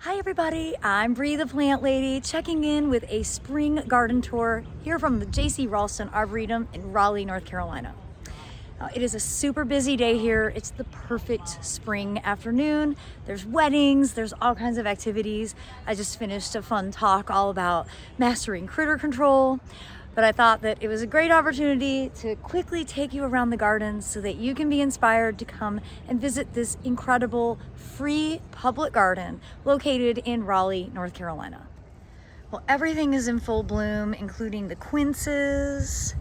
Hi everybody, I'm Bree the Plant Lady, checking in with a spring garden tour here from the JCRA Arboretum in Raleigh, North Carolina. It is a super busy day here. It's the perfect spring afternoon. There's weddings, there's all kinds of activities. I just finished a fun talk all about mastering critter control. But I thought that it was a great opportunity to quickly take you around the garden so that you can be inspired to come and visit this incredible free public garden located in Raleigh, North Carolina. Well, everything is in full bloom, including the quinces,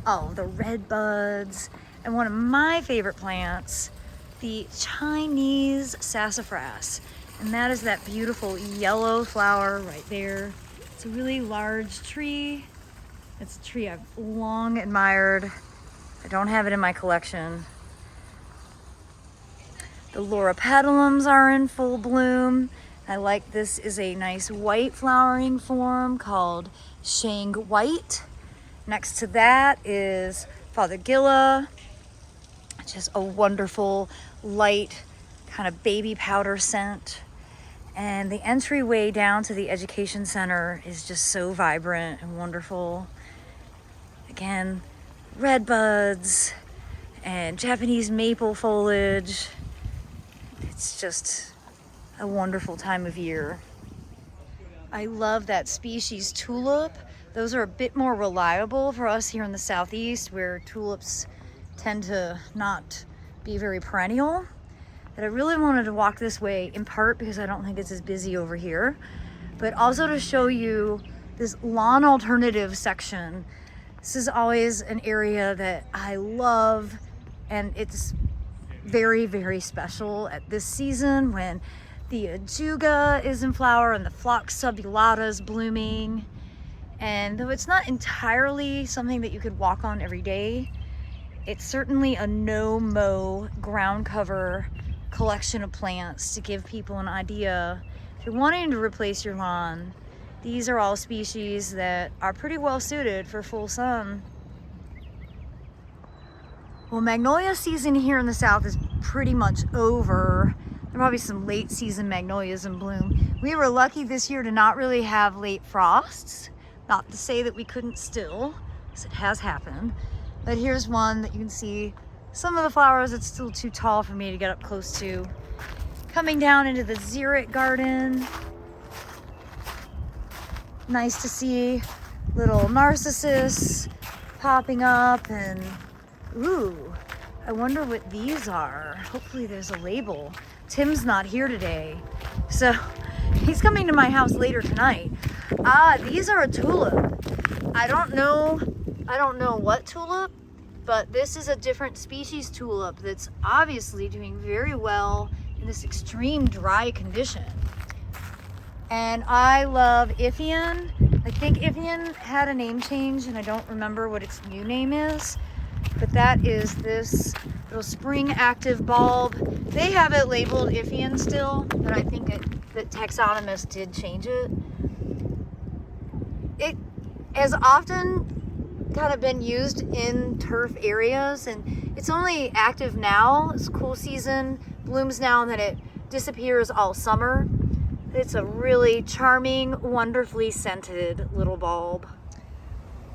the redbuds, and one of my favorite plants, the Chinese sassafras. And that is that beautiful yellow flower right there. It's a really large tree. It's a tree I've long admired. I don't have it in my collection. The loropetalums are in full bloom. I like this is a nice white flowering form called Shang White. Next to that is Fothergilla, just a wonderful light kind of baby powder scent. And the entryway down to the education center is just so vibrant and wonderful. Again, redbuds and Japanese maple foliage. It's just a wonderful time of year. I love that species tulip. Those are a bit more reliable for us here in the Southeast, where tulips tend to not be very perennial. But I really wanted to walk this way, in part because I don't think it's as busy over here, but also to show you this lawn alternative section. This is always an area that I love, and it's very, very special at this season when the ajuga is in flower and the phlox subulata is blooming. And though it's not entirely something that you could walk on every day, it's certainly a no-mow ground cover collection of plants to give people an idea. If you're wanting to replace your lawn, these are all species that are pretty well suited for full sun. Well, magnolia season here in the South is pretty much over. There are probably some late season magnolias in bloom. We were lucky this year to not really have late frosts. Not to say that we couldn't still, because it has happened. But here's one that you can see some of the flowers. It's still too tall for me to get up close to. Coming down into the xeric garden. Nice to see little narcissus popping up, and ooh, I wonder what these are. Hopefully there's a label. Tim's not here today, so he's coming to my house later tonight. These are a tulip. I don't know what tulip, but this is a different species tulip that's obviously doing very well in this extreme dry condition. And I love Ifian. I think Ifian had a name change and I don't remember what its new name is, but that is this little spring active bulb. They have it labeled Ifian still, but I think that taxonomists did change it. It has often kind of been used in turf areas, and it's only active now. It's cool season, blooms now, and then it disappears all summer. It's a really charming, wonderfully scented little bulb.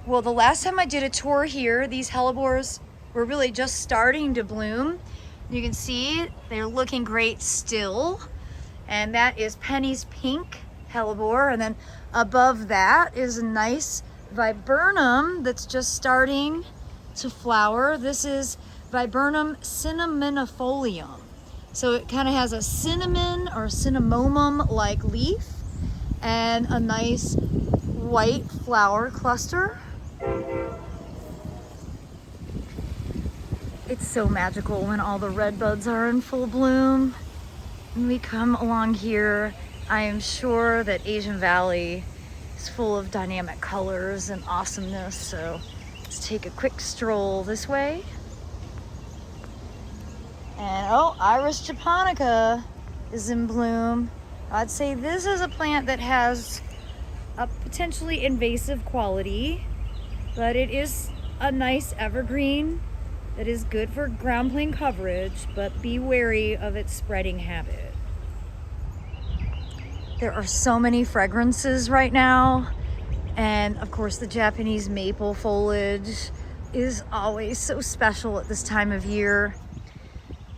Well, the last time I did a tour here, these hellebores were really just starting to bloom. You can see they're looking great still. And that is Penny's pink hellebore. And then above that is a nice viburnum that's just starting to flower. This is Viburnum cinnamomifolium. So it kind of has a cinnamon or cinnamomum-like leaf and a nice white flower cluster. It's so magical when all the redbuds are in full bloom. When we come along here, I am sure that Asian Valley is full of dynamic colors and awesomeness. So let's take a quick stroll this way. And Iris japonica is in bloom. I'd say this is a plant that has a potentially invasive quality, but it is a nice evergreen that is good for ground plane coverage, but be wary of its spreading habit. There are so many fragrances right now. And of course the Japanese maple foliage is always so special at this time of year.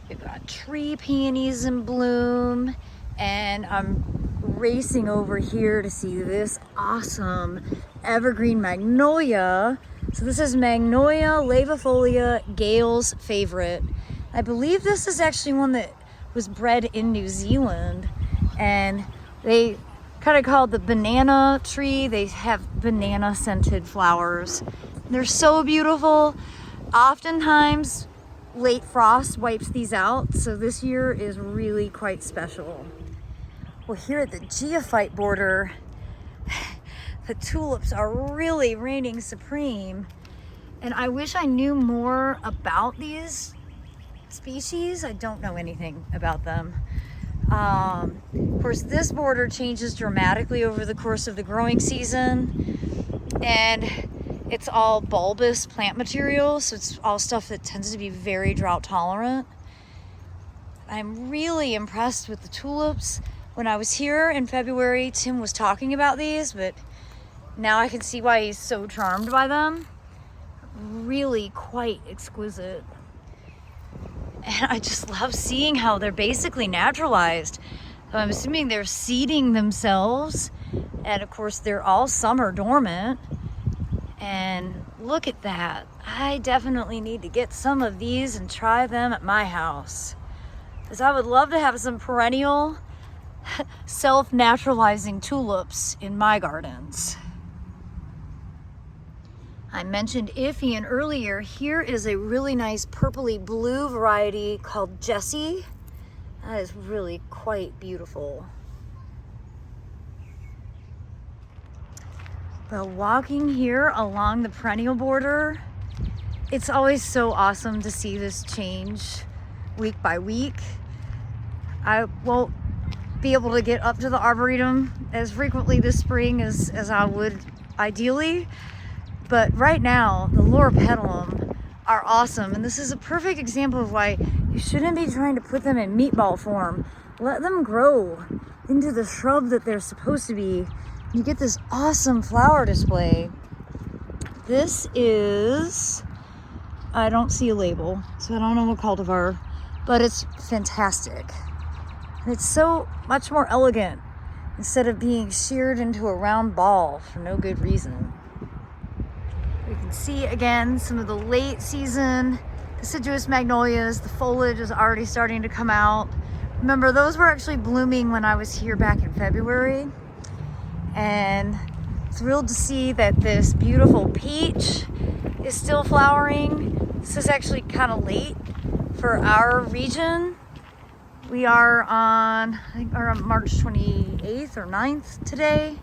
We've got tree peonies in bloom, and I'm racing over here to see this awesome evergreen magnolia. So this is Magnolia laevifolia, Gail's favorite. I believe this is actually one that was bred in New Zealand, and they kind of called the banana tree. They have banana scented flowers. They're so beautiful. Oftentimes late frost wipes these out, so this year is really quite special. Well, here at the geophyte border, the tulips are really reigning supreme, and I wish I knew more about these species. I don't know anything about them. Of course, this border changes dramatically over the course of the growing season, and it's all bulbous plant material, so it's all stuff that tends to be very drought tolerant. I'm really impressed with the tulips. When I was here in February, Tim was talking about these, but now I can see why he's so charmed by them. Really quite exquisite. And I just love seeing how they're basically naturalized. So I'm assuming they're seeding themselves, and of course they're all summer dormant. And look at that. I definitely need to get some of these and try them at my house, because I would love to have some perennial self-naturalizing tulips in my gardens. I mentioned Iffy earlier. Here is a really nice purpley blue variety called Jessie. That is really quite beautiful. Well, walking here along the perennial border, it's always so awesome to see this change week by week. I won't be able to get up to the Arboretum as frequently this spring as I would ideally, but right now the loropetalum are awesome, and this is a perfect example of why you shouldn't be trying to put them in meatball form. Let them grow into the shrub that they're supposed to be. You get this awesome flower display. This is, I don't see a label, so I don't know what cultivar, but it's fantastic. And it's so much more elegant instead of being sheared into a round ball for no good reason. We can see again some of the late season deciduous magnolias. The foliage is already starting to come out. Remember, those were actually blooming when I was here back in February. And thrilled to see that this beautiful peach is still flowering. This is actually kind of late for our region. We are on, I think we're on March 28th or 9th today.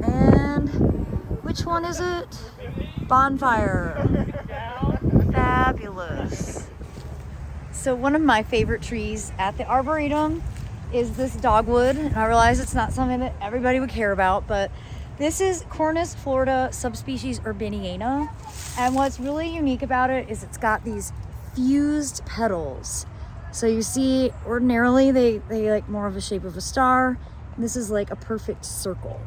And which one is it? Bonfire. Fabulous. So one of my favorite trees at the Arboretum is this dogwood. And I realize it's not something that everybody would care about, but this is Cornus Florida subspecies urbaniana. And what's really unique about it is it's got these fused petals. So you see, ordinarily they like more of the shape of a star. This is like a perfect circle.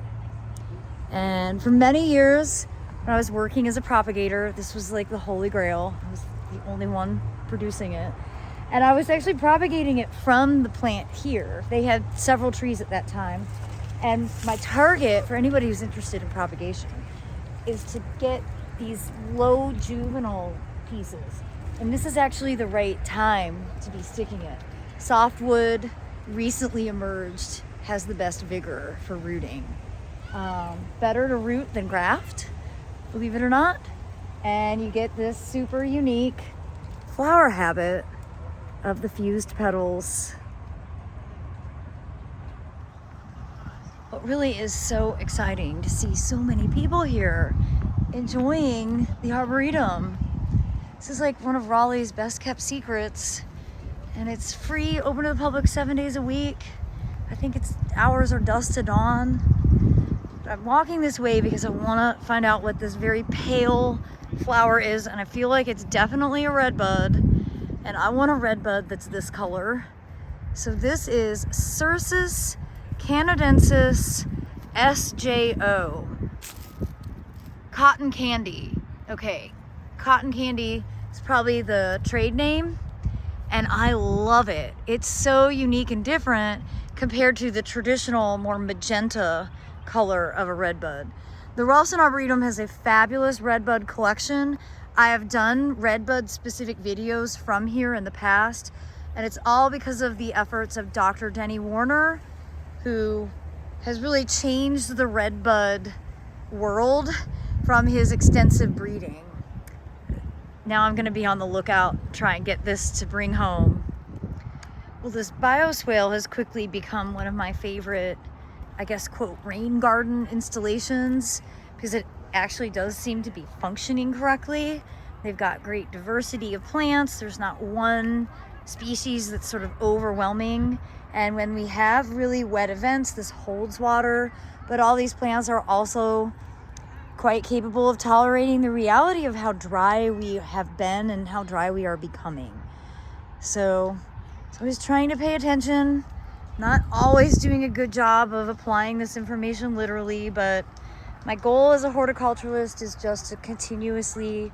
And for many years, when I was working as a propagator, this was like the holy grail. I was the only one producing it. And I was actually propagating it from the plant here. They had several trees at that time. And my target for anybody who's interested in propagation is to get these low juvenile pieces. And this is actually the right time to be sticking it. Softwood, recently emerged, has the best vigor for rooting. Better to root than graft, believe it or not. And you get this super unique flower habit of the fused petals. What really is so exciting to see so many people here enjoying the Arboretum. This is like one of Raleigh's best kept secrets, and it's free, open to the public 7 days a week. I think its hours are dusk to dawn. But I'm walking this way because I want to find out what this very pale flower is, and I feel like it's definitely a redbud, and I want a redbud that's this color. So this is Cercis canadensis SJO. Cotton candy. Okay, cotton candy is probably the trade name, and I love it. It's so unique and different compared to the traditional, more magenta color of a redbud. The Ralston Arboretum has a fabulous redbud collection. I have done redbud specific videos from here in the past, and it's all because of the efforts of Dr. Denny Warner, who has really changed the redbud world from his extensive breeding. Now I'm gonna be on the lookout, try and get this to bring home. Well, this bioswale has quickly become one of my favorite, I guess, quote, rain garden installations, because it actually does seem to be functioning correctly. They've got great diversity of plants. There's not one species that's sort of overwhelming. And when we have really wet events, this holds water, but all these plants are also quite capable of tolerating the reality of how dry we have been and how dry we are becoming. So always trying to pay attention, not always doing a good job of applying this information literally, but my goal as a horticulturalist is just to continuously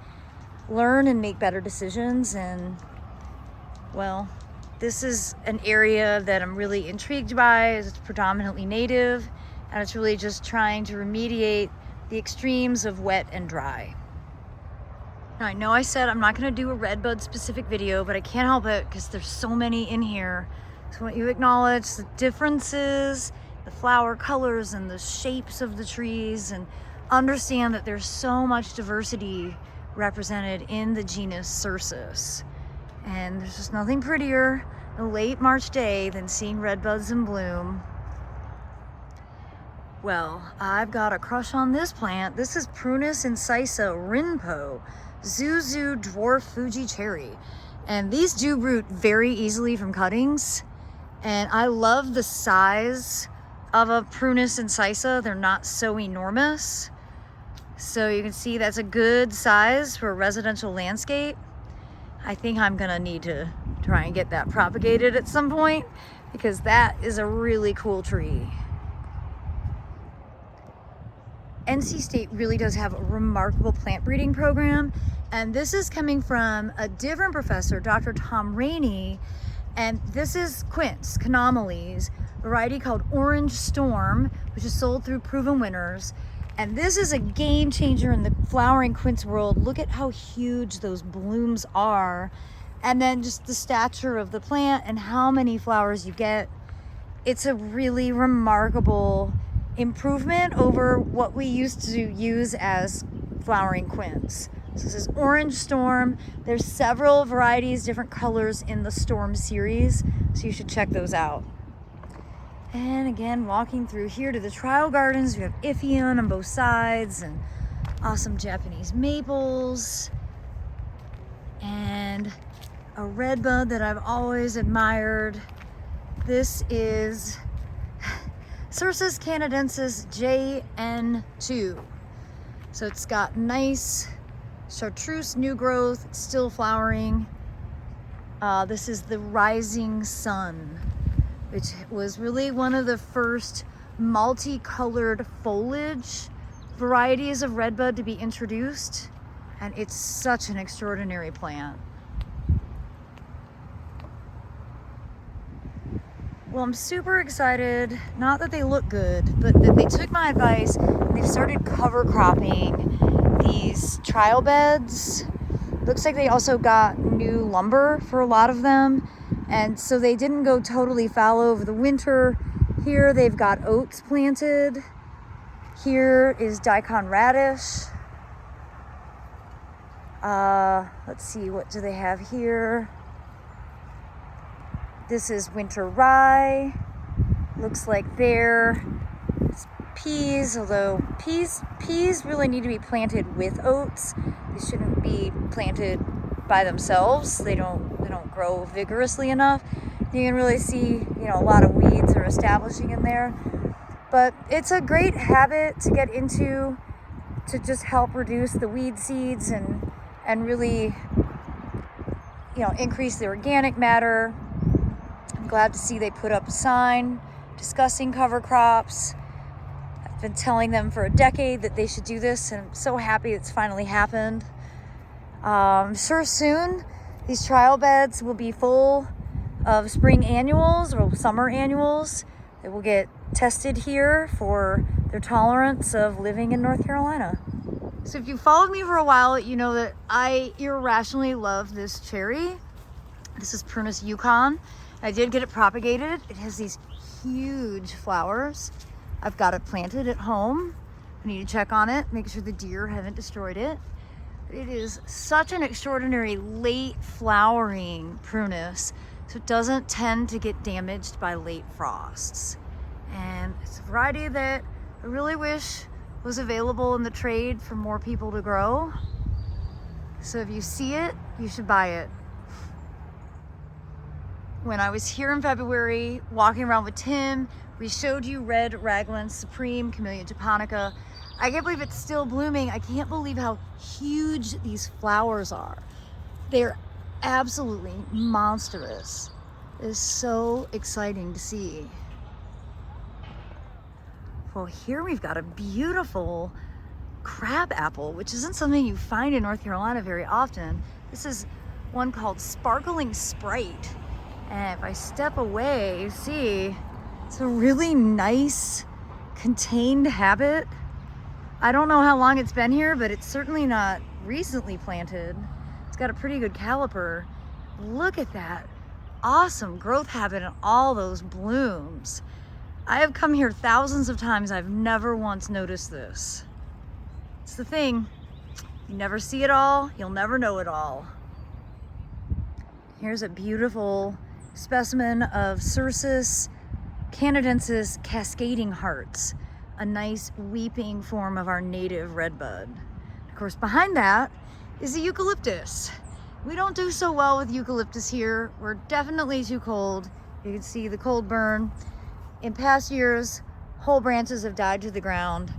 learn and make better decisions. And well, this is an area that I'm really intrigued by. It's predominantly native, and it's really just trying to remediate the extremes of wet and dry. Now, I know I said I'm not going to do a redbud specific video, but I can't help it because there's so many in here. So I want you to acknowledge the differences, the flower colors and the shapes of the trees, and understand that there's so much diversity represented in the genus Cercis. And there's just nothing prettier a late March day than seeing redbuds in bloom. Well, I've got a crush on this plant. This is Prunus incisa Rinpo, Zuzu dwarf Fuji cherry. And these do root very easily from cuttings. And I love the size of a Prunus incisa. They're not so enormous. So you can see that's a good size for a residential landscape. I think I'm gonna need to try and get that propagated at some point, because that is a really cool tree. NC State really does have a remarkable plant breeding program, and this is coming from a different professor, Dr. Tom Rainey, and this is quince, Canomales, variety called Orange Storm, which is sold through Proven Winners. And this is a game changer in the flowering quince world. Look at how huge those blooms are, and then just the stature of the plant and how many flowers you get. It's a really remarkable improvement over what we used to use as flowering quince. So this is Orange Storm. There's several varieties, different colors in the Storm series, so you should check those out. And again, walking through here to the trial gardens, we have Iphion on both sides and awesome Japanese maples and a redbud that I've always admired. This is Cercis canadensis JN2. So it's got nice chartreuse new growth, it's still flowering. This is the Rising Sun, which was really one of the first multicolored foliage varieties of redbud to be introduced. And it's such an extraordinary plant. Well, I'm super excited, not that they look good, but that they took my advice and they've started cover cropping these trial beds. Looks like they also got new lumber for a lot of them. And so they didn't go totally fallow over the winter. Here they've got oats planted. Here is daikon radish. Let's see, what do they have here? This is winter rye. Looks like it's peas, although peas really need to be planted with oats. They shouldn't be planted by themselves. They don't grow vigorously enough. You can really see, a lot of weeds are establishing in there. But it's a great habit to get into to just help reduce the weed seeds and really, increase the organic matter. I'm glad to see they put up a sign discussing cover crops. I've been telling them for a decade that they should do this, and I'm so happy it's finally happened. I'm sure soon these trial beds will be full of spring annuals or summer annuals that will get tested here for their tolerance of living in North Carolina. So if you followed me for a while, you know that I irrationally love this cherry. This is Prunus Yukon. I did get it propagated. It has these huge flowers. I've got it planted at home. I need to check on it, make sure the deer haven't destroyed it. It is such an extraordinary late flowering prunus, so it doesn't tend to get damaged by late frosts. And it's a variety that I really wish was available in the trade for more people to grow. So if you see it, you should buy it. When I was here in February, walking around with Tim, we showed you Red Raglan Supreme, Camellia japonica. I can't believe it's still blooming. I can't believe how huge these flowers are. They're absolutely monstrous. It is so exciting to see. Well, here we've got a beautiful crab apple, which isn't something you find in North Carolina very often. This is one called Sparkling Sprite. And if I step away, you see, it's a really nice contained habit. I don't know how long it's been here, but it's certainly not recently planted. It's got a pretty good caliper. Look at that awesome growth habit and all those blooms. I have come here thousands of times. I've never once noticed this. It's the thing. You never see it all, you'll never know it all. Here's a beautiful specimen of Cercis canadensis cascading hearts, a nice weeping form of our native redbud. Of course, behind that is the eucalyptus. We don't do so well with eucalyptus here. We're definitely too cold. You can see the cold burn. In past years, whole branches have died to the ground.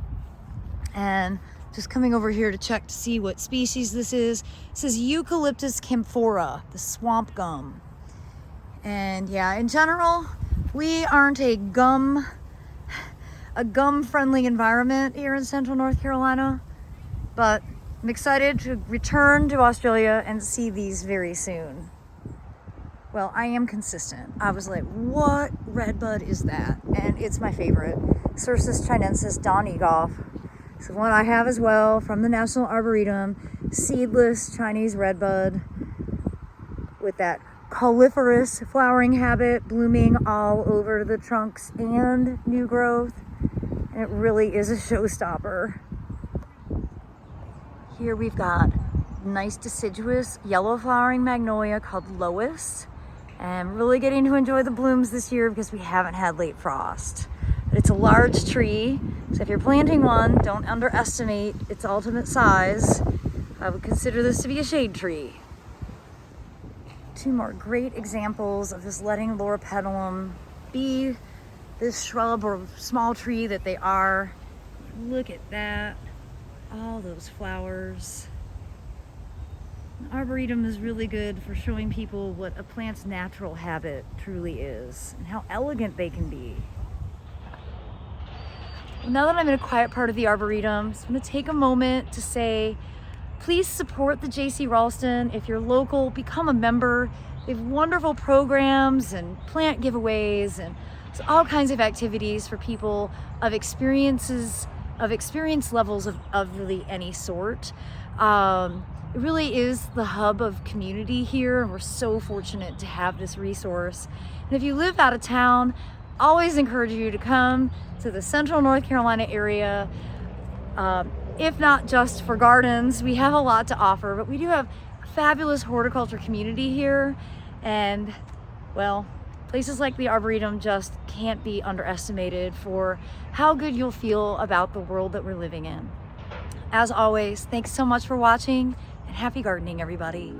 And just coming over here to check to see what species this is. This is Eucalyptus camphora, the swamp gum. And yeah, in general, we aren't a gum-friendly environment here in central North Carolina, but I'm excited to return to Australia and see these very soon. Well, I am consistent. I was like, what redbud is that? And it's my favorite, Cercis chinensis Don Egoff. It's the one I have as well from the National Arboretum, seedless Chinese redbud with that cauliferous flowering habit, blooming all over the trunks and new growth. And it really is a showstopper. Here we've got nice deciduous yellow flowering magnolia called Lois. And I'm really getting to enjoy the blooms this year because we haven't had late frost. But it's a large tree, so if you're planting one, don't underestimate its ultimate size. I would consider this to be a shade tree. Two more great examples of this letting loropetalum be this shrub or small tree that they are. Look at that, all those flowers. Arboretum is really good for showing people what a plant's natural habit truly is and how elegant they can be. Well, now that I'm in a quiet part of the Arboretum, I'm just going to take a moment to say, please support the JC Ralston. If you're local, become a member. They have wonderful programs and plant giveaways and all kinds of activities for people of experience levels of really any sort. It really is the hub of community here, and we're so fortunate to have this resource. And if you live out of town, always encourage you to come to the central North Carolina area. If not just for gardens, we have a lot to offer, but we do have a fabulous horticulture community here. And well, places like the Arboretum just can't be underestimated for how good you'll feel about the world that we're living in. As always, thanks so much for watching, and happy gardening, everybody.